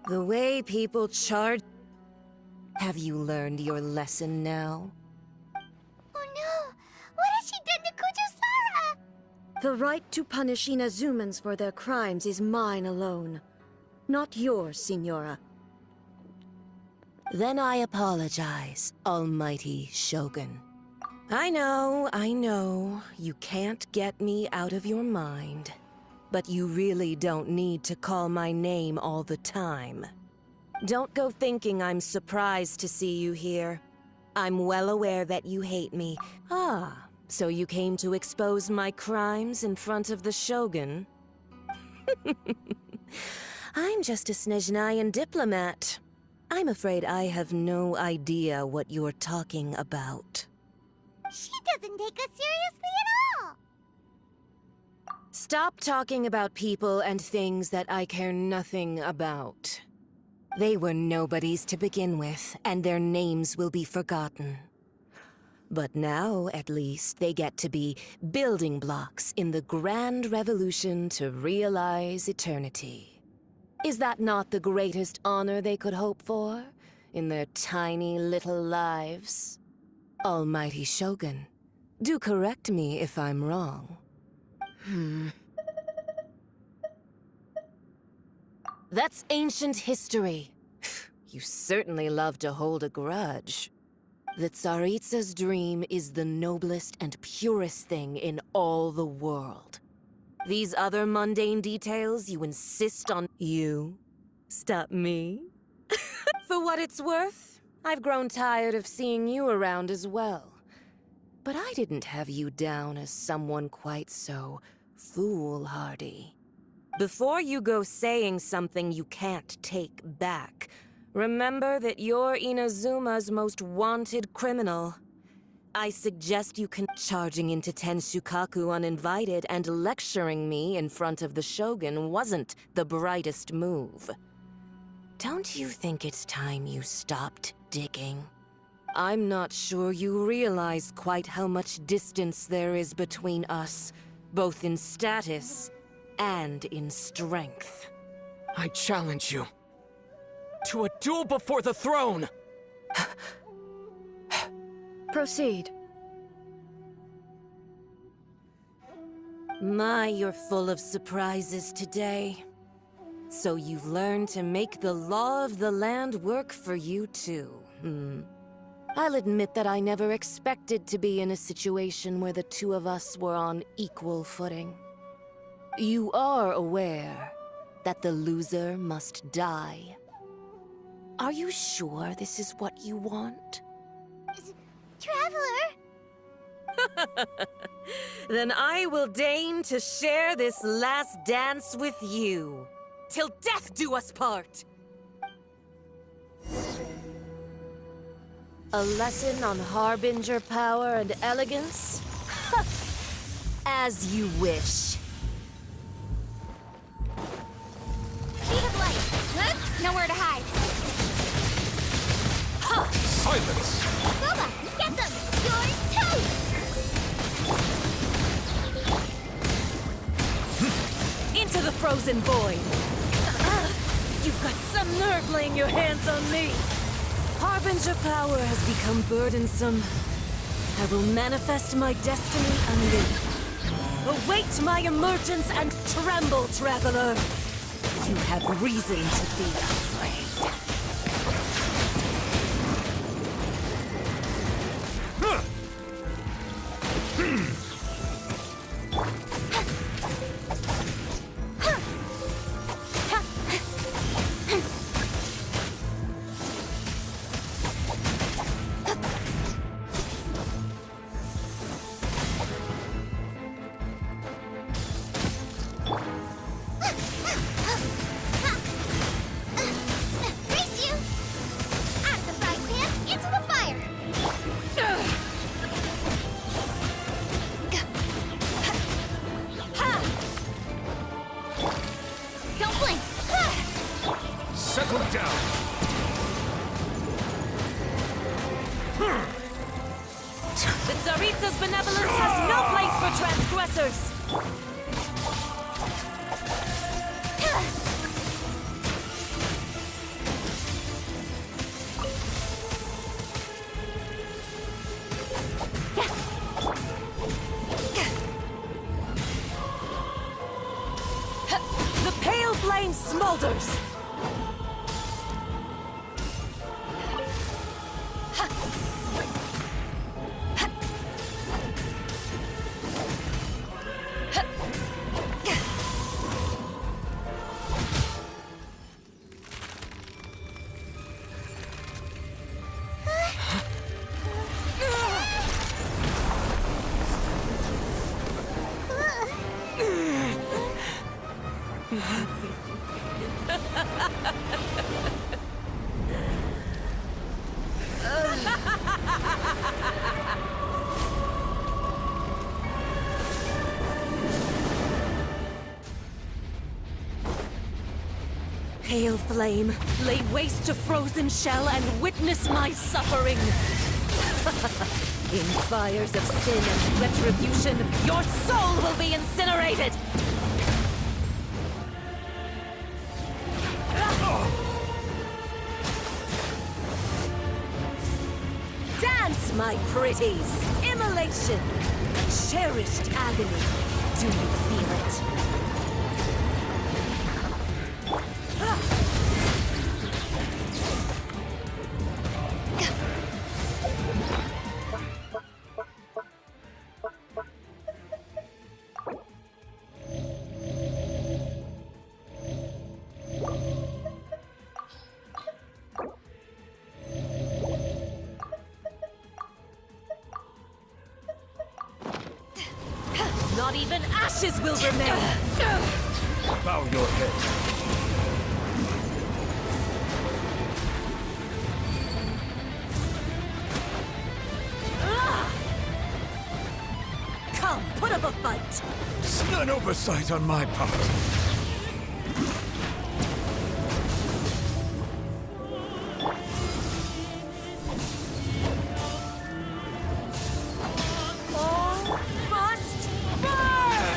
The way people charge... Have you learned your lesson now? Oh no! What has she done to Kujusara? The right to punish Inazumans for their crimes is mine alone. Not yours, Signora. Then I apologize, Almighty Shogun. I know, you can't get me out of your mind. But you really don't need to call my name all the time. Don't go thinking I'm surprised to see you here. I'm well aware that you hate me. Ah, so you came to expose my crimes in front of the Shogun? I'm just a Snezhnayan diplomat. I'm afraid I have no idea what you're talking about. She doesn't take us seriously at all! Stop talking about people and things that I care nothing about. They were nobodies to begin with, and their names will be forgotten. But now, at least, they get to be building blocks in the grand revolution to realize eternity. Is that not the greatest honor they could hope for in their tiny little lives? Almighty Shogun, do correct me if I'm wrong. That's ancient history. You certainly love to hold a grudge. The Tsaritsa's dream is the noblest and purest thing in all the world. These other mundane details you insist on... You stop me? For what it's worth, I've grown tired of seeing you around as well. But I didn't have you down as someone quite so foolhardy. Before you go saying something you can't take back, remember that you're Inazuma's most wanted criminal. I suggest you charging into Tenshukaku uninvited and lecturing me in front of the Shogun wasn't the brightest move. Don't you think it's time you stopped digging? I'm not sure you realize quite how much distance there is between us, both in status and in strength. I challenge you to a duel before the throne! Proceed. My, you're full of surprises today. So you've learned to make the law of the land work for you too, I'll admit that I never expected to be in a situation where the two of us were on equal footing. You are aware that the loser must die. Are you sure this is what you want? Traveler! Then I will deign to share this last dance with you. Till death do us part! A lesson on Harbinger power and elegance? As you wish. Speed of light! Nowhere to hide! Silence! Boba! Get them! You're toast! Into the frozen void! You've got some nerve laying your hands on me! Harbinger power has become burdensome. I will manifest my destiny anew. Await my emergence and tremble, traveler! You have reason to be afraid. Race you! Out of the frying pan, into the fire! Don't blink! Settle down! The Tsaritsa's benevolence has no place for transgressors! shoulders! Pale flame, lay waste to frozen shell and witness my suffering! In fires of sin and retribution, your soul will be incinerated! Dance, my pretties! Immolation! Cherished agony! Do you feel it? Not even ashes will remain! Bow your head. Come, put up a fight! An oversight on my part. All must burn!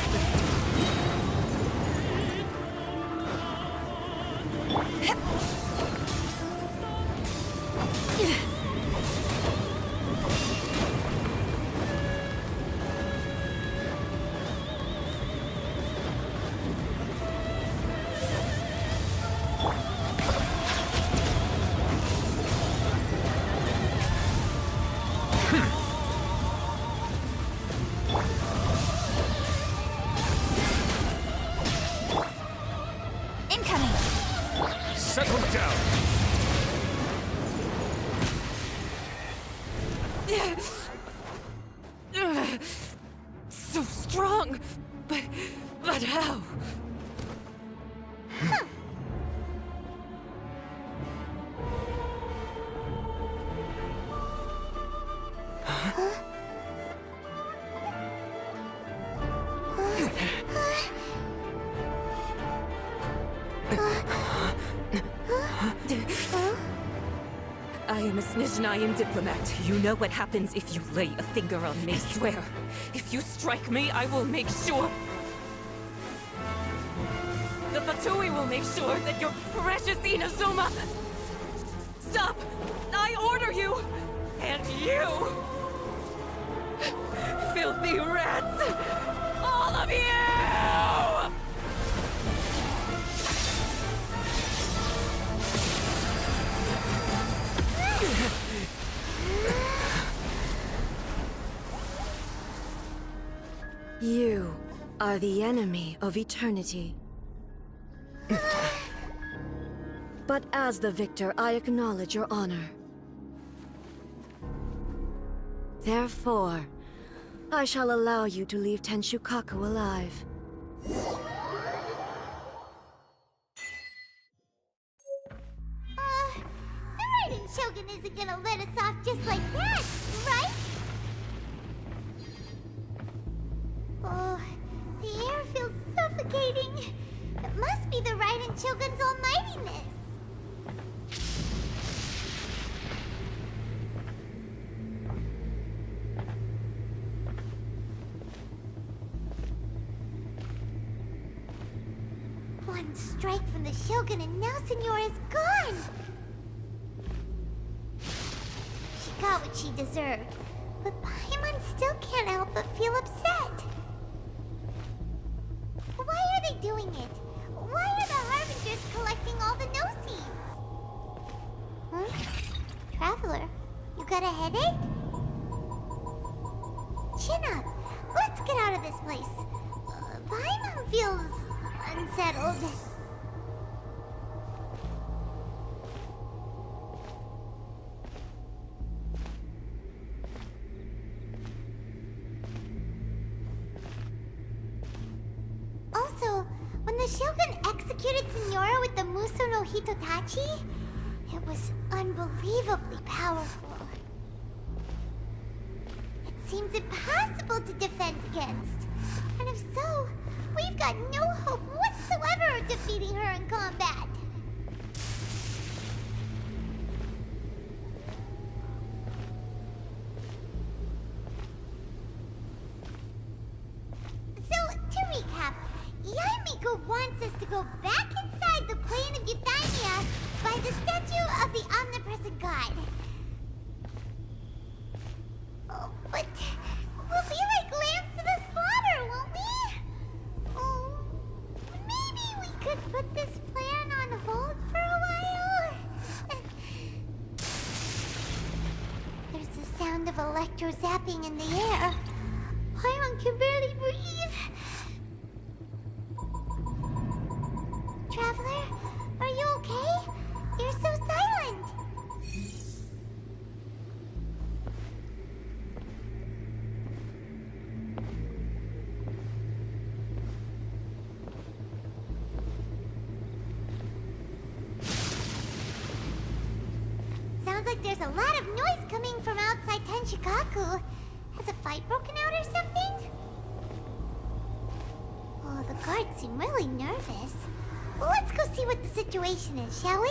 Incoming! Settle down. So strong, but how? I am a Snezhnayan diplomat. You know what happens if you lay a finger on me. I swear, if you strike me, I will make sure... The Fatui will make sure that your precious Inazuma... Stop! I order you! And you! Filthy rats! All of you! You are the enemy of eternity. But as the victor, I acknowledge your honor. Therefore, I shall allow you to leave Tenshukaku alive. The raiden shogun isn't gonna let us off just like that, right? Oh, the air feels suffocating. It must be the raiden shogun's almightiness. One strike from the shogun and now Senora is gone. She got what she deserved, but Paimon still can't help but feel upset. Why are they doing it? Why are the Harbingers collecting world. Also, when the Shogun executed Signora with the Muso no Hitotachi, it was unbelievably powerful. It seems impossible to defend against. And if so, we've got no hope whatsoever of defeating her in combat. So, to recap, Yaimiko wants us to go back inside the plane of Euthymia by the statue of the omnipresent god. Oh, but we'll be like lambs to the slaughter, won't we? Oh, maybe we could put this plan on hold for a while? There's the sound of electro-zapping in the air. Paimon can barely breathe. Traveler, are you okay? You're so silent. Sounds like there's a lot of noise coming from outside Tenshikaku. Has a fight broken out or something? Oh, the guards seem really nervous. Well, let's go see what the situation is, shall we?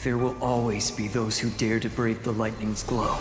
There will always be those who dare to brave the lightning's glow.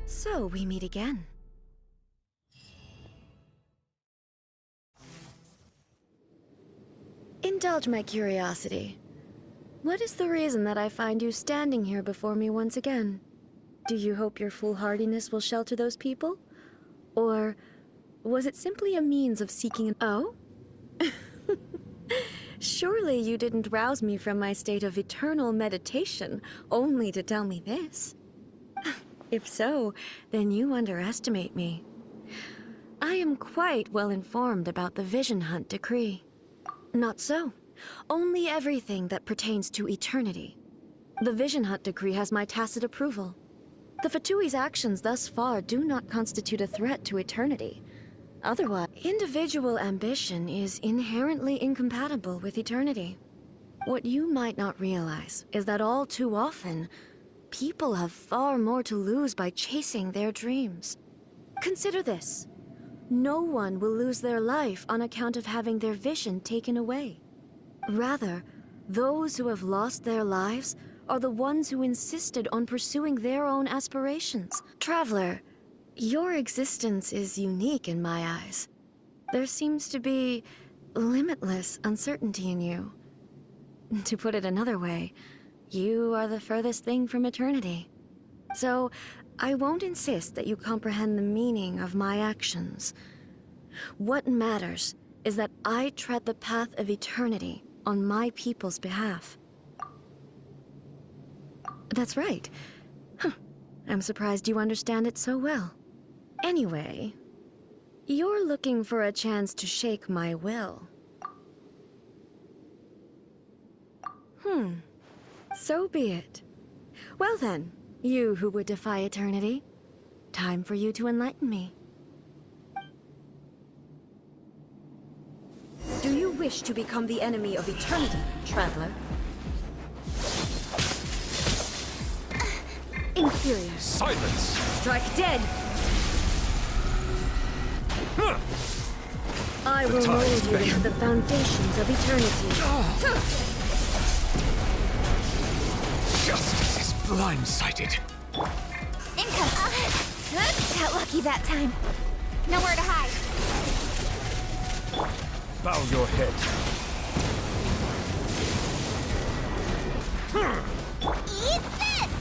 So we meet again. Indulge my curiosity. What is the reason that I find you standing here before me once again? Do you hope your foolhardiness will shelter those people? Or was it simply a means of seeking an— Oh? Surely you didn't rouse me from my state of eternal meditation only to tell me this. If so, then you underestimate me. I am quite well informed about the Vision Hunt decree. Not so. Only everything that pertains to eternity. The Vision Hunt decree has my tacit approval. The Fatui's actions thus far do not constitute a threat to eternity. Otherwise, individual ambition is inherently incompatible with eternity. What you might not realize is that all too often, people have far more to lose by chasing their dreams. Consider this. No one will lose their life on account of having their vision taken away. Rather, those who have lost their lives are the ones who insisted on pursuing their own aspirations. Traveler, your existence is unique in my eyes. There seems to be limitless uncertainty in you. To put it another way, you are the furthest thing from eternity. So, I won't insist that you comprehend the meaning of my actions. What matters is that I tread the path of eternity on my people's behalf. That's right. Huh. I'm surprised you understand it so well. Anyway, you're looking for a chance to shake my will. So be it. Well then, you who would defy eternity, time for you to enlighten me. Do you wish to become the enemy of eternity, traveler? Inferior. Silence! Strike dead! I will time mold is you into the foundations of eternity. Justice is blindsided. Got lucky that time. Nowhere to hide. Bow your head. Eat this!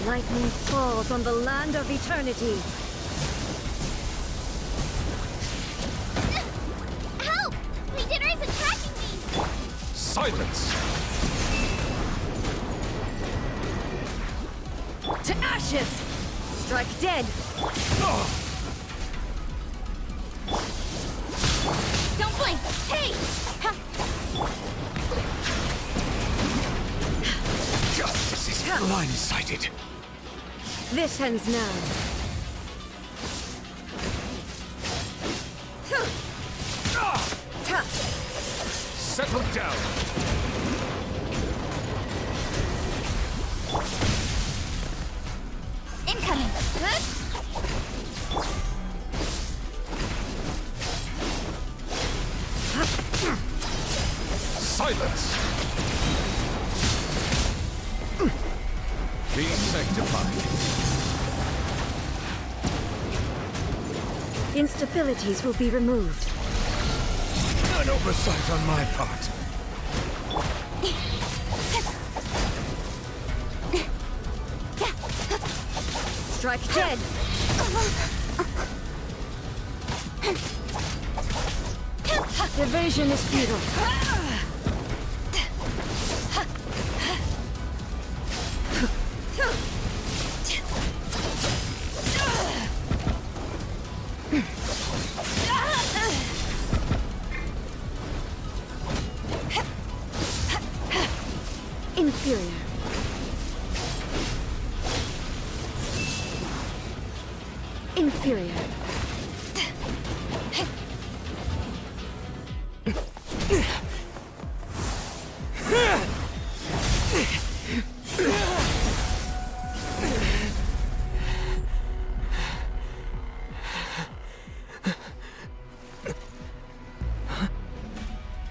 Lightning falls on the land of eternity. Help! Legionnaire is attacking me! Silence! To ashes! Strike dead! Don't blink! Hey! Justice is blindsided. This ends now. Settle down. Incoming! Silence! Be sanctified. Instabilities will be removed. An oversight on my part. Strike dead! Evasion is futile. Inferior. Inferior.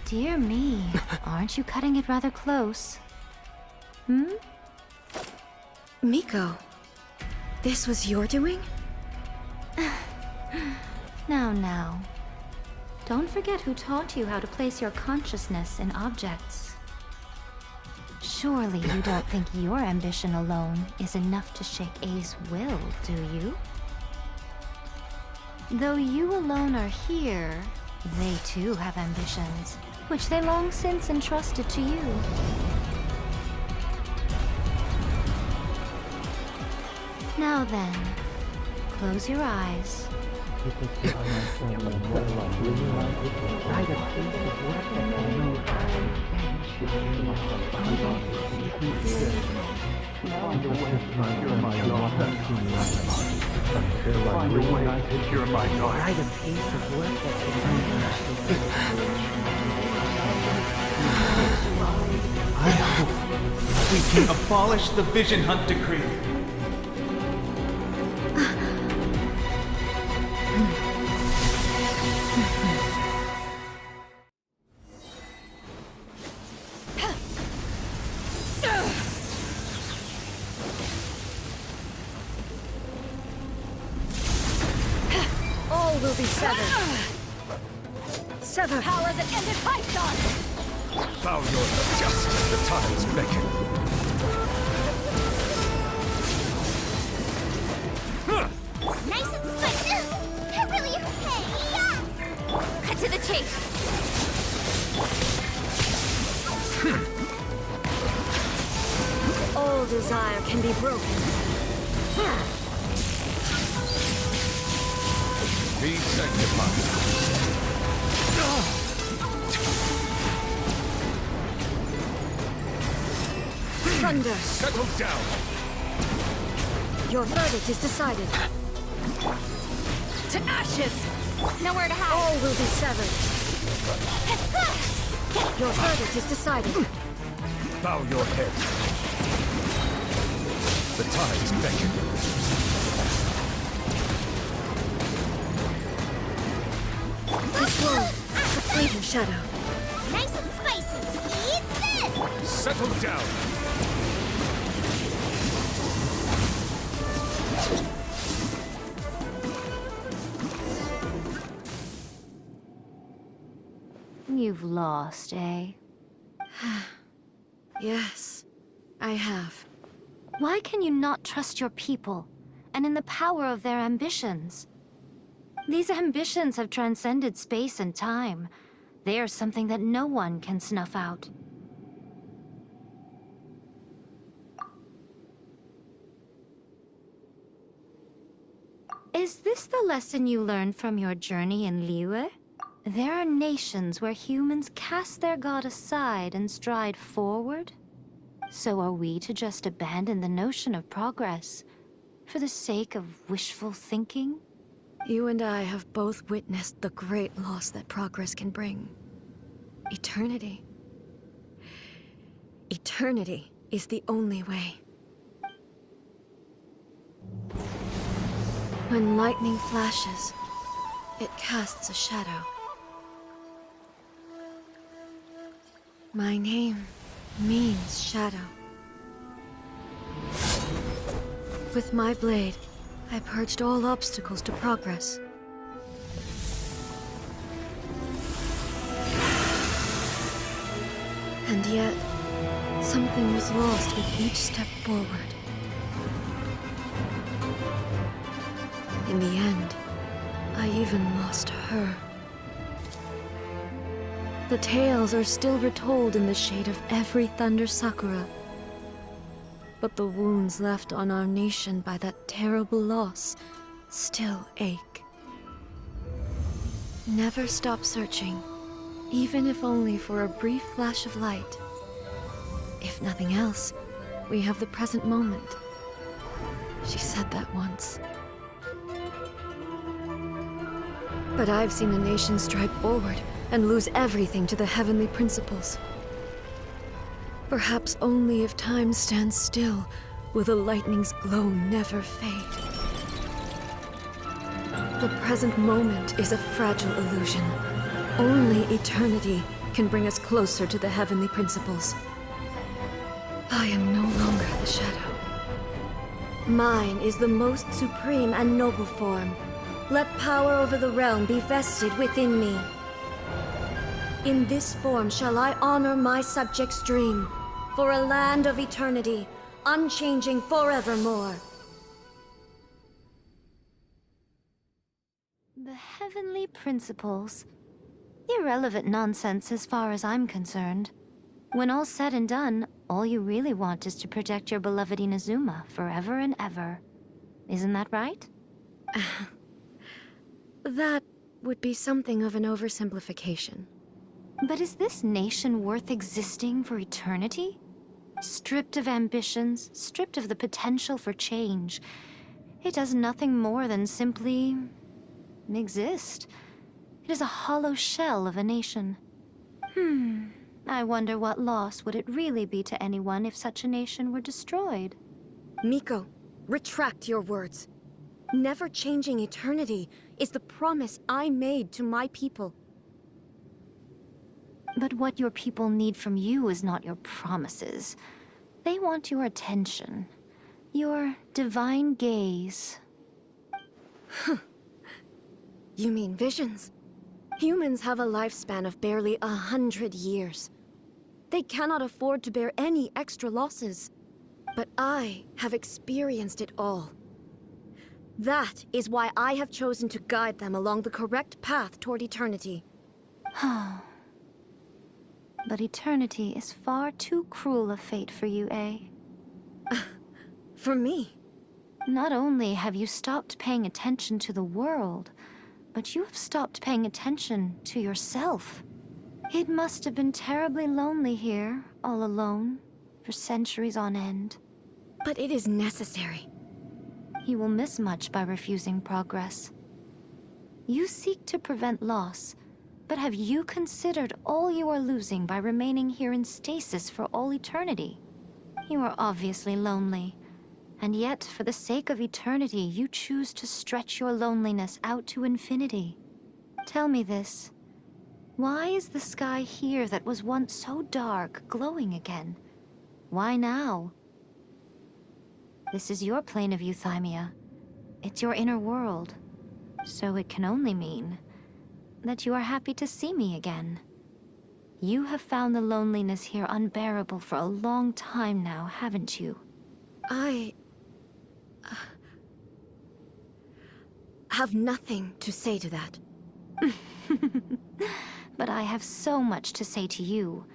Dear me, aren't you cutting it rather close? Miko, this was your doing? Now. Don't forget who taught you how to place your consciousness in objects. Surely you don't think your ambition alone is enough to shake A's will, do you? Though you alone are here, they too have ambitions, which they long since entrusted to you. Now then, close your eyes. I hope we can abolish the Vision Hunt Decree. All will be severed. Sever power that ended Python! Bow your head just as the tides beckon. to the chase! All desire can be broken. Be sanctified. Thunder! Settle down. Your verdict is decided. To ashes! Nowhere to hide! All will be severed. Your verdict is decided. Bow your head. The tides beckon. This world, a fleeting shadow. Nice and spicy! Eat this! Settle down. You've lost, eh? Yes, I have. Why can you not trust your people, and in the power of their ambitions? These ambitions have transcended space and time. They are something that no one can snuff out. Is this the lesson you learned from your journey in Liyue? There are nations where humans cast their god aside and stride forward. So are we to just abandon the notion of progress for the sake of wishful thinking? You and I have both witnessed the great loss that progress can bring. Eternity. Eternity is the only way. When lightning flashes, it casts a shadow. My name means shadow. With my blade, I purged all obstacles to progress. And yet, something was lost with each step forward. In the end, I even lost her. The tales are still retold in the shade of every Thunder Sakura. But the wounds left on our nation by that terrible loss still ache. Never stop searching, even if only for a brief flash of light. If nothing else, we have the present moment. She said that once. But I've seen a nation stride forward and lose everything to the heavenly principles. Perhaps only if time stands still will the lightning's glow never fade. The present moment is a fragile illusion. Only eternity can bring us closer to the heavenly principles. I am no longer the shadow. Mine is the most supreme and noble form. Let power over the realm be vested within me. In this form shall I honor my subjects' dream, for a land of eternity, unchanging forevermore. The heavenly principles. Irrelevant nonsense as far as I'm concerned. When all's said and done, all you really want is to protect your beloved Inazuma forever and ever. Isn't that right? That would be something of an oversimplification. But is this nation worth existing for eternity? Stripped of ambitions, stripped of the potential for change. It does nothing more than simply exist. It is a hollow shell of a nation. I wonder what loss would it really be to anyone if such a nation were destroyed? Miko, retract your words. Never changing eternity is the promise I made to my people. But what your people need from you is not your promises. They want your attention. Your divine gaze. You mean visions? Humans have a lifespan of barely 100 years. They cannot afford to bear any extra losses. But I have experienced it all. That is why I have chosen to guide them along the correct path toward eternity. But eternity is far too cruel a fate for you, eh? For me? Not only have you stopped paying attention to the world, but you have stopped paying attention to yourself. It must have been terribly lonely here, all alone, for centuries on end. But it is necessary. You will miss much by refusing progress. You seek to prevent loss, but have you considered all you are losing by remaining here in stasis for all eternity? You are obviously lonely, and yet for the sake of eternity, you choose to stretch your loneliness out to infinity. Tell me this. Why is the sky here that was once so dark glowing again? Why now? This is your plane of euthymia. It's your inner world. So it can only mean that you are happy to see me again. You have found the loneliness here unbearable for a long time now, haven't you? I have nothing to say to that. But I have so much to say to you.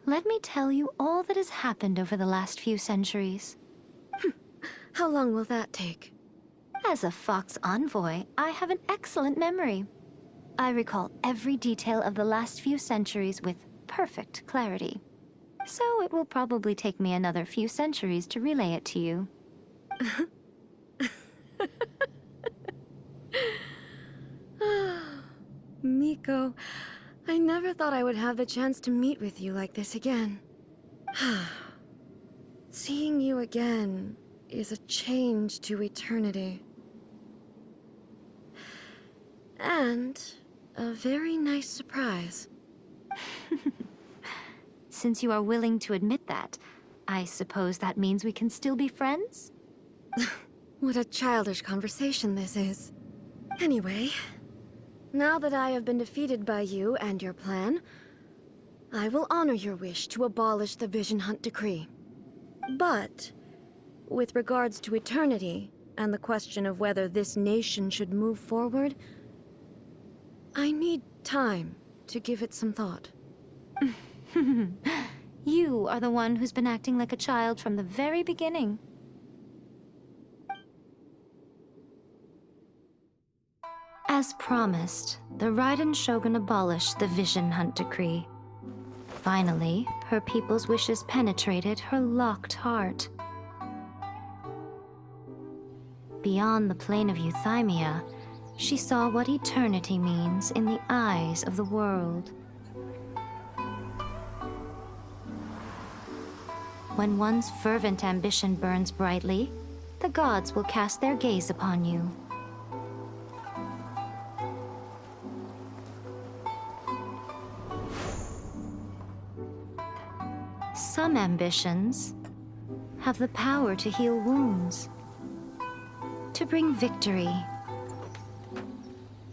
Let me tell you all that has happened over the last few centuries. How long will that take? As a Fox envoy, I have an excellent memory. I recall every detail of the last few centuries with perfect clarity. So it will probably take me another few centuries to relay it to you. Miko, I never thought I would have the chance to meet with you like this again. Seeing you again is a change to eternity. And a very nice surprise. Since you are willing to admit that, I suppose that means we can still be friends? What a childish conversation this is. Anyway, now that I have been defeated by you and your plan, I will honor your wish to abolish the Vision Hunt Decree. But, with regards to eternity, and the question of whether this nation should move forward, I need time to give it some thought. You are the one who's been acting like a child from the very beginning. As promised, the Raiden Shogun abolished the Vision Hunt Decree. Finally, her people's wishes penetrated her locked heart. Beyond the plane of euthymia, she saw what eternity means in the eyes of the world. When one's fervent ambition burns brightly, the gods will cast their gaze upon you. Some ambitions have the power to heal wounds, to bring victory,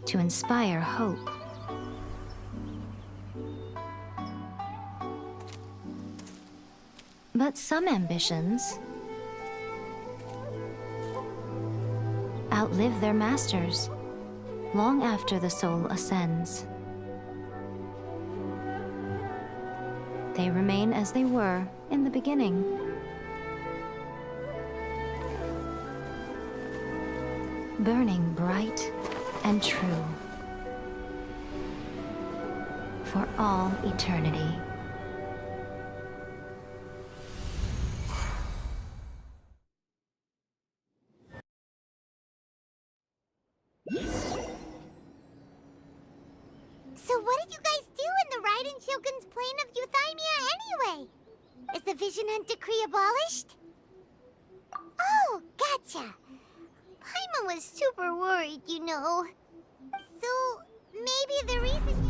to inspire hope. But some ambitions outlive their masters long after the soul ascends. They remain as they were in the beginning. Burning bright and true for all eternity. So what did you guys do in the Raiden Shogun's plane of euthymia anyway? Is the Vision Hunt Decree abolished? Oh, gotcha. Paimon was super worried, you know. So maybe the reason